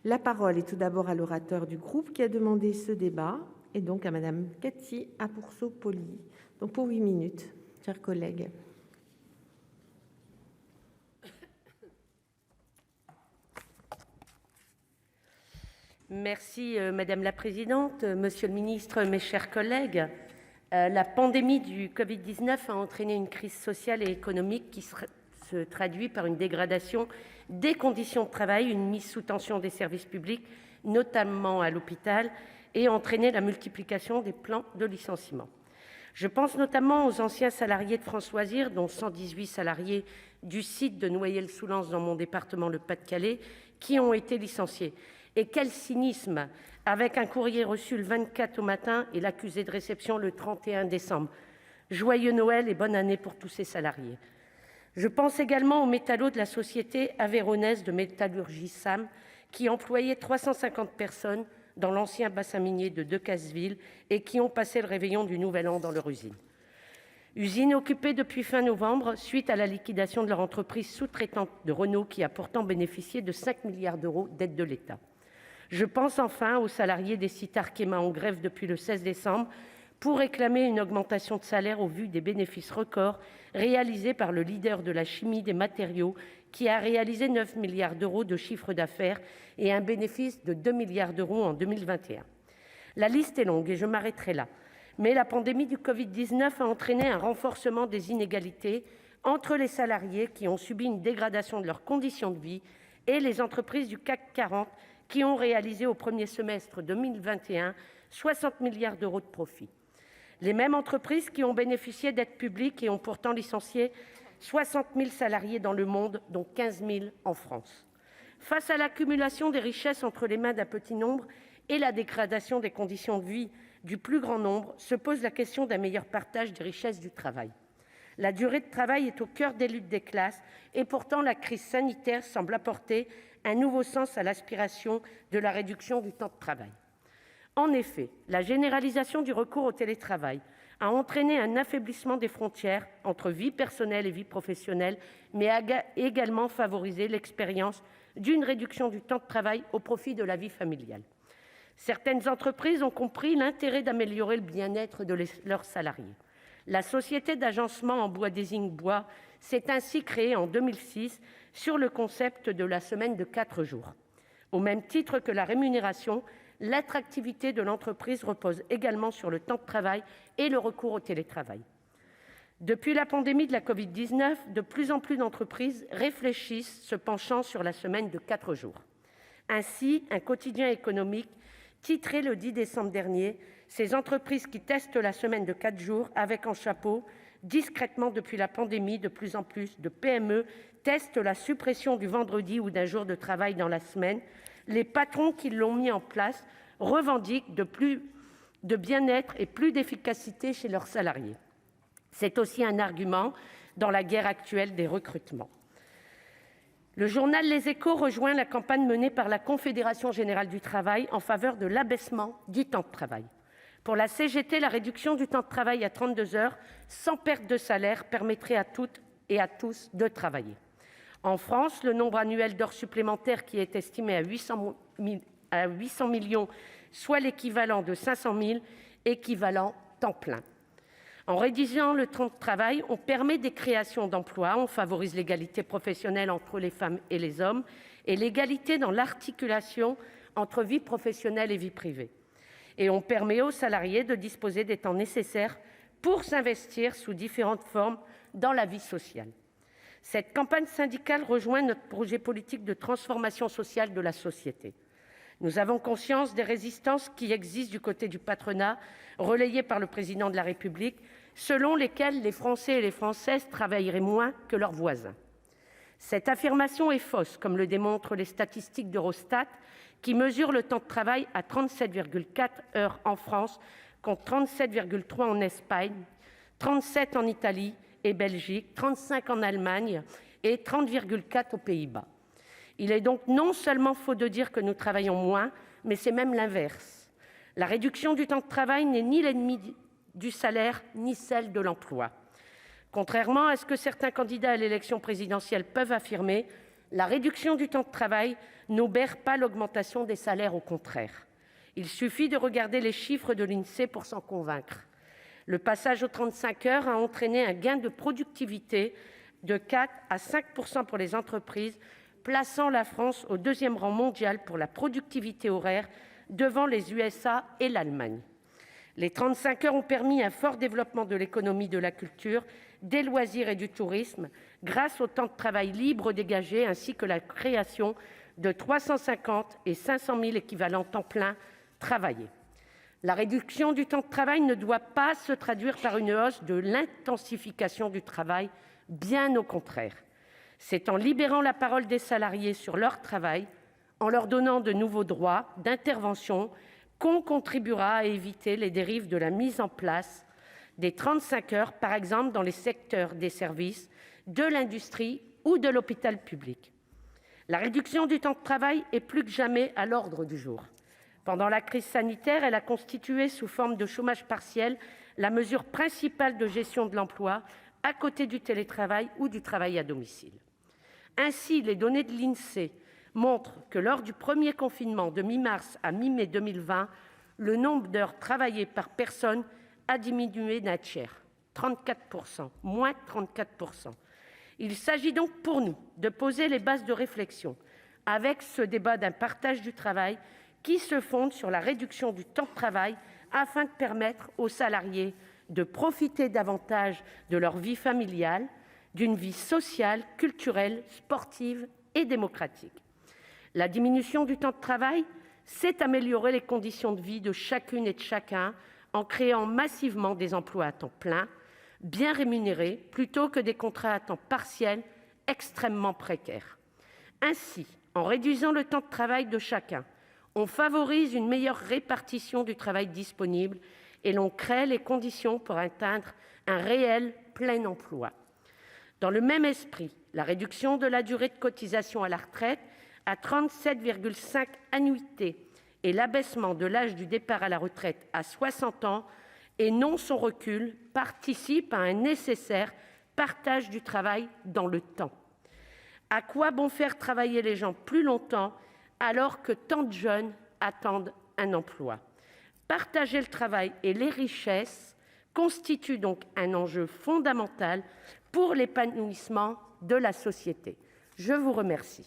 La parole est tout d'abord à l'orateur du groupe qui a demandé ce débat, et donc à Madame Cathy Apourceau-Poly. Donc pour 8 minutes, chers collègues. Merci Madame la Présidente, Monsieur le Ministre, mes chers collègues. La pandémie du Covid-19 a entraîné une crise sociale et économique qui se traduit par une dégradation des conditions de travail, une mise sous tension des services publics, notamment à l'hôpital, et a entraîné la multiplication des plans de licenciement. Je pense notamment aux anciens salariés de France Loisirs, dont 118 salariés du site de Noyelles-sous-Lens dans mon département, le Pas-de-Calais, qui ont été licenciés. Et quel cynisme, avec un courrier reçu le 24 au matin et l'accusé de réception le 31 décembre. Joyeux Noël et bonne année pour tous ces salariés. Je pense également aux métallos de la société aveyronnaise de métallurgie SAM, qui employait 350 personnes dans l'ancien bassin minier de Decazeville et qui ont passé le réveillon du Nouvel An dans leur usine. Usine occupée depuis fin novembre suite à la liquidation de leur entreprise sous-traitante de Renault qui a pourtant bénéficié de 5 milliards d'euros d'aide de l'État. Je pense enfin aux salariés des sites Arkema en grève depuis le 16 décembre pour réclamer une augmentation de salaire au vu des bénéfices records réalisés par le leader de la chimie des matériaux qui a réalisé 9 milliards d'euros de chiffre d'affaires et un bénéfice de 2 milliards d'euros en 2021. La liste est longue et je m'arrêterai là. Mais la pandémie du Covid-19 a entraîné un renforcement des inégalités entre les salariés qui ont subi une dégradation de leurs conditions de vie et les entreprises du CAC 40 qui ont réalisé au premier semestre 2021 60 milliards d'euros de profit. Les mêmes entreprises qui ont bénéficié d'aides publiques et ont pourtant licencié 60 000 salariés dans le monde, dont 15 000 en France. Face à l'accumulation des richesses entre les mains d'un petit nombre et la dégradation des conditions de vie du plus grand nombre, se pose la question d'un meilleur partage des richesses du travail. La durée de travail est au cœur des luttes des classes et pourtant la crise sanitaire semble apporter un nouveau sens à l'aspiration de la réduction du temps de travail. En effet, la généralisation du recours au télétravail a entraîné un affaiblissement des frontières entre vie personnelle et vie professionnelle, mais a également favorisé l'expérience d'une réduction du temps de travail au profit de la vie familiale. Certaines entreprises ont compris l'intérêt d'améliorer le bien-être de leurs salariés. La société d'agencement en bois Design Bois s'est ainsi créée en 2006 sur le concept de la semaine de 4 jours. Au même titre que la rémunération, l'attractivité de l'entreprise repose également sur le temps de travail et le recours au télétravail. Depuis la pandémie de la Covid-19, de plus en plus d'entreprises réfléchissent, se penchant sur la semaine de 4 jours. Ainsi, un quotidien économique titrait le 10 décembre dernier « Ces entreprises qui testent la semaine de 4 jours avec en chapeau, discrètement depuis la pandémie, de plus en plus de PME testent la suppression du vendredi ou d'un jour de travail dans la semaine. Les patrons qui l'ont mis en place revendiquent plus de bien-être et plus d'efficacité chez leurs salariés. » C'est aussi un argument dans la guerre actuelle des recrutements. Le journal Les Échos rejoint la campagne menée par la Confédération générale du travail en faveur de l'abaissement du temps de travail. Pour la CGT, la réduction du temps de travail à 32 heures sans perte de salaire permettrait à toutes et à tous de travailler. En France, le nombre annuel d'heures supplémentaires qui est estimé à 800 millions, soit l'équivalent de 500 000 équivalents temps plein. En réduisant le temps de travail, on permet des créations d'emplois, on favorise l'égalité professionnelle entre les femmes et les hommes et l'égalité dans l'articulation entre vie professionnelle et vie privée. Et on permet aux salariés de disposer des temps nécessaires pour s'investir sous différentes formes dans la vie sociale. Cette campagne syndicale rejoint notre projet politique de transformation sociale de la société. Nous avons conscience des résistances qui existent du côté du patronat, relayées par le Président de la République, selon lesquelles les Français et les Françaises travailleraient moins que leurs voisins. Cette affirmation est fausse, comme le démontrent les statistiques d'Eurostat, qui mesurent le temps de travail à 37,4 heures en France, contre 37,3 en Espagne, 37 en Italie et Belgique, 35 en Allemagne et 30,4 aux Pays-Bas. Il est donc non seulement faux de dire que nous travaillons moins, mais c'est même l'inverse. La réduction du temps de travail n'est ni l'ennemi du salaire, ni celle de l'emploi. Contrairement à ce que certains candidats à l'élection présidentielle peuvent affirmer, La réduction du temps de travail n'obère pas l'augmentation des salaires, au contraire. Il suffit de regarder les chiffres de l'Insee pour s'en convaincre. Le passage aux 35 heures a entraîné un gain de productivité de 4 à 5 % pour les entreprises, plaçant la France au deuxième rang mondial pour la productivité horaire, devant les USA et l'Allemagne. Les 35 heures ont permis un fort développement de l'économie de la culture, des loisirs et du tourisme, grâce au temps de travail libre dégagé, ainsi que la création de 350 et 500 000 équivalents temps plein travaillés. La réduction du temps de travail ne doit pas se traduire par une hausse de l'intensification du travail, bien au contraire. C'est en libérant la parole des salariés sur leur travail, en leur donnant de nouveaux droits d'intervention, qu'on contribuera à éviter les dérives de la mise en place des 35 heures, par exemple dans les secteurs des services, de l'industrie ou de l'hôpital public. La réduction du temps de travail est plus que jamais à l'ordre du jour. Pendant la crise sanitaire, elle a constitué, sous forme de chômage partiel, la mesure principale de gestion de l'emploi, à côté du télétravail ou du travail à domicile. Ainsi, les données de l'Insee montrent que lors du premier confinement, de mi-mars à mi-mai 2020, le nombre d'heures travaillées par personne a diminué d'un tiers, 34%, moins 34%. Il s'agit donc pour nous de poser les bases de réflexion avec ce débat d'un partage du travail qui se fonde sur la réduction du temps de travail afin de permettre aux salariés de profiter davantage de leur vie familiale, d'une vie sociale, culturelle, sportive et démocratique. La diminution du temps de travail, c'est améliorer les conditions de vie de chacune et de chacun en créant massivement des emplois à temps plein, bien rémunérés, plutôt que des contrats à temps partiel extrêmement précaires. Ainsi, en réduisant le temps de travail de chacun, on favorise une meilleure répartition du travail disponible et l'on crée les conditions pour atteindre un réel plein emploi. Dans le même esprit, la réduction de la durée de cotisation à la retraite à 37,5 annuités et l'abaissement de l'âge du départ à la retraite à 60 ans et non son recul participent à un nécessaire partage du travail dans le temps. À quoi bon faire travailler les gens plus longtemps alors que tant de jeunes attendent un emploi ? Partager le travail et les richesses constitue donc un enjeu fondamental pour l'épanouissement de la société. Je vous remercie.